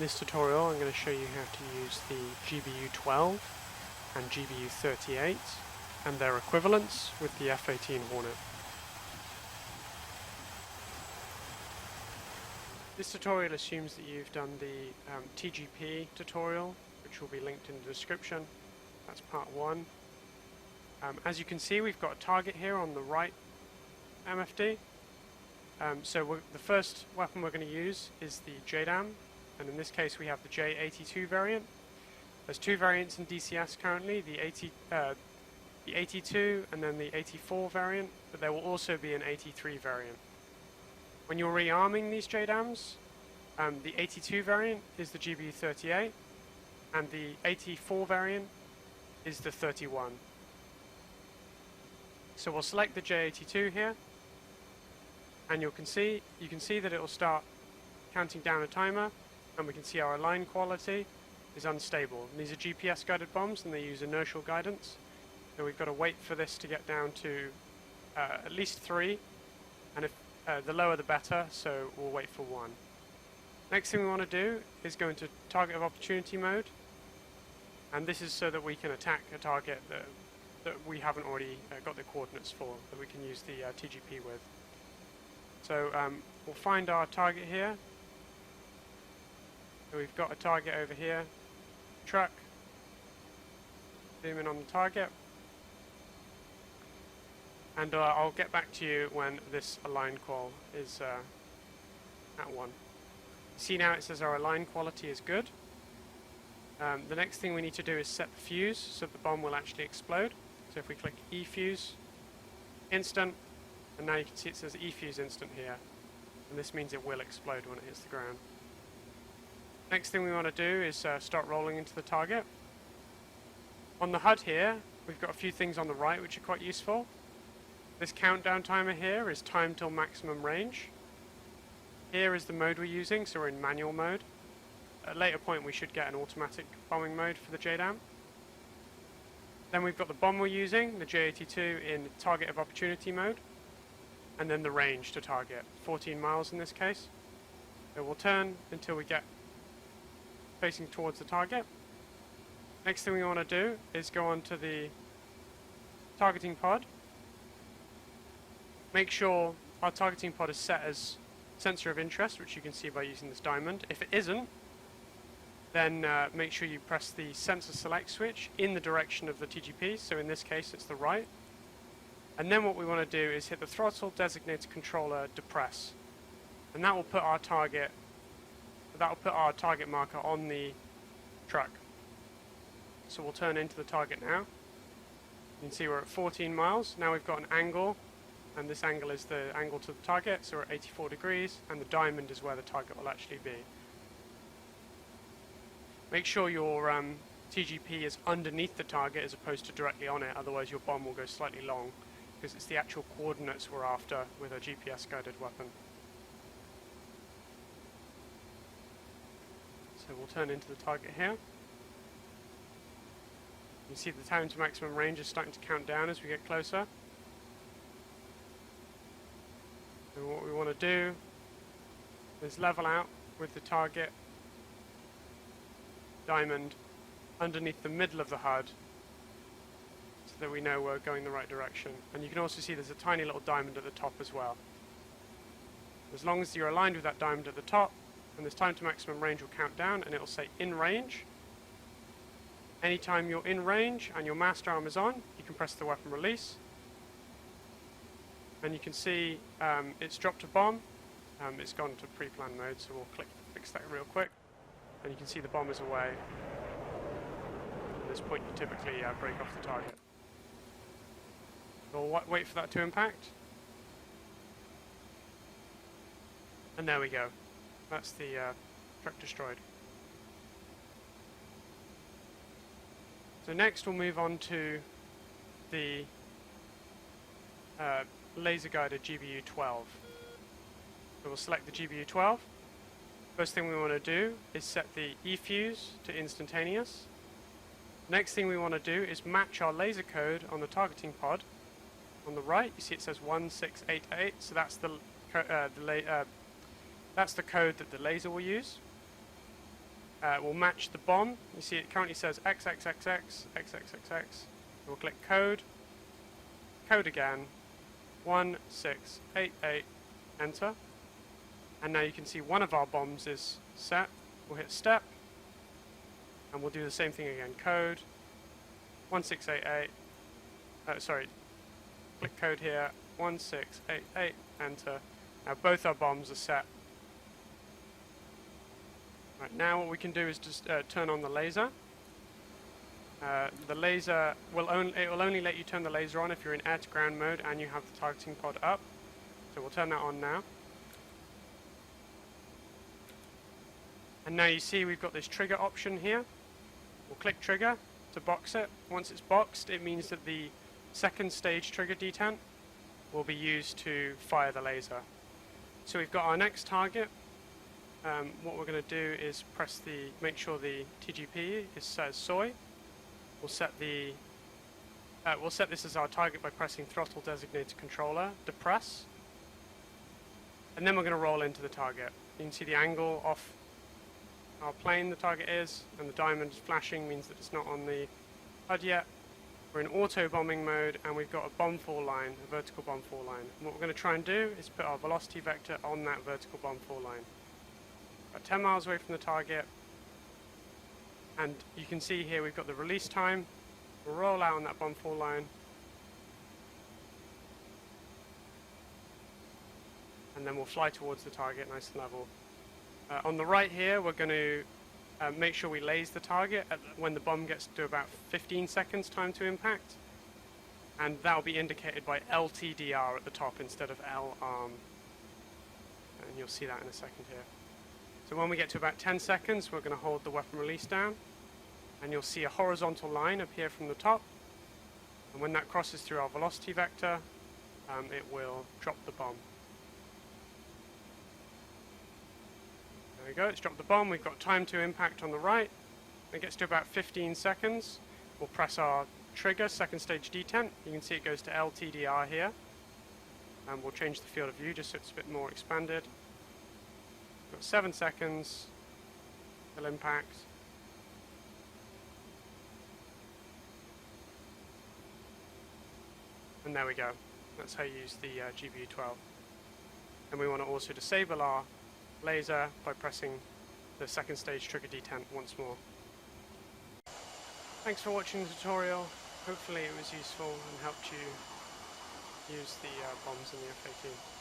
In this tutorial I'm going to show you how to use the GBU-12 and GBU-38 and their equivalents with the F-18 Hornet. This tutorial assumes that you've done the TGP tutorial, which will be linked in the description. That's part 1. As you can see, we've got a target here on the right MFD. The first weapon we're going to use is the JDAM, and in this case we have the J-82 variant. There's two variants in DCS currently, the 82 and then the 84 variant, but there will also be an 83 variant. When you're rearming these JDAMs, the 82 variant is the GBU-38 and the 84 variant is the 31. So we'll select the J-82 here, and you can see that it will start counting down a timer, and we can see our align quality is unstable. And these are GPS guided bombs and they use inertial guidance, so we've got to wait for this to get down to at least 3, and if the lower the better, so we'll wait for 1. Next thing we want to do is go into target of opportunity mode, and this is so that we can attack a target that we haven't already got the coordinates for, that we can use the TGP with. So we'll find our target here. So we've got a target over here, truck, zoom in on the target, and I'll get back to you when this align qual is at 1. See now it says our align quality is good. The next thing we need to do is set the fuse so the bomb will actually explode. So if we click E-fuse, instant, and now you can see it says E-fuse instant here, and this means it will explode when it hits the ground. Next thing we want to do is start rolling into the target. On the HUD here, we've got a few things on the right which are quite useful. This countdown timer here is time till maximum range. Here is the mode we're using, so we're in manual mode. At a later point we should get an automatic bombing mode for the JDAM. Then we've got the bomb we're using, the J-82 in target of opportunity mode, and then the range to target, 14 miles in this case. So we'll turn until we get facing towards the target. Next thing we want to do is go on to the targeting pod. Make sure our targeting pod is set as sensor of interest, which you can see by using this diamond. If it isn't, then make sure you press the sensor select switch in the direction of the TGP, so in this case it's the right. And then what we want to do is hit the throttle designated controller depress, and that will put our target marker on the truck. So we'll turn into the target now. You can see we're at 14 miles. Now we've got an angle, and this angle is the angle to the target, so we're at 84 degrees, and the diamond is where the target will actually be. Make sure your TGP is underneath the target as opposed to directly on it, otherwise your bomb will go slightly long, because it's the actual coordinates we're after with a GPS guided weapon. So we'll turn into the target here. You can see the time to maximum range is starting to count down as we get closer. And what we want to do is level out with the target diamond underneath the middle of the HUD so that we know we're going the right direction. And you can also see there's a tiny little diamond at the top as well. As long as you're aligned with that diamond at the top, and this time to maximum range will count down and it will say in range. Anytime you're in range and your master arm is on, you can press the weapon release. And you can see it's dropped a bomb. It's gone to pre-planned mode, so we'll fix that real quick. And you can see the bomb is away. At this point you typically break off the target. We'll wait for that to impact. And there we go. That's the truck destroyed. So next we'll move on to the laser guided GBU-12. So we'll select the GBU-12. First thing we want to do is set the E-fuse to instantaneous. Next thing we want to do is match our laser code on the targeting pod. On the right you see it says 1688, so that's the code that the laser will use. will match the bomb. You see it currently says XXXX, XXXX. We'll click code, code again, 1688, enter. And now you can see one of our bombs is set. We'll hit step, and we'll do the same thing again. Code, 1688, click code here, 1688, enter. Now both our bombs are set. Right, now what we can do is just turn on the laser. The laser will only let you turn the laser on if you're in air to ground mode and you have the targeting pod up. So we'll turn that on now. And now you see we've got this trigger option here. We'll click trigger to box it. Once it's boxed, it means that the second stage trigger detent will be used to fire the laser. So we've got our next target. What we're going to do is make sure the TGP says soy. We'll set this as our target by pressing throttle designated controller, depress. And then we're going to roll into the target. You can see the angle off our plane the target is, and the diamond flashing means that it's not on the HUD yet. We're in auto bombing mode, and we've got a bomb fall line, a vertical bomb fall line. And what we're going to try and do is put our velocity vector on that vertical bomb fall line. About 10 miles away from the target, and you can see here we've got the release time. We'll roll out on that bomb fall line, and then we'll fly towards the target nice and level. On the right here, we're going to make sure we laze the target when the bomb gets to about 15 seconds time to impact, and that will be indicated by LTDR at the top instead of LARM, and you'll see that in a second here. So when we get to about 10 seconds, we're going to hold the weapon release down, and you'll see a horizontal line appear from the top, and when that crosses through our velocity vector, it will drop the bomb. There we go, it's dropped the bomb. We've got time to impact on the right. When it gets to about 15 seconds, we'll press our trigger, second stage detent. You can see it goes to LTDR here, and we'll change the field of view just so it's a bit more expanded. We've got 7 seconds till impact. And there we go. That's how you use the GPU-12. And we want to also disable our laser by pressing the second stage trigger detent once more. Thanks for watching the tutorial. Hopefully it was useful and helped you use the bombs in the F-18.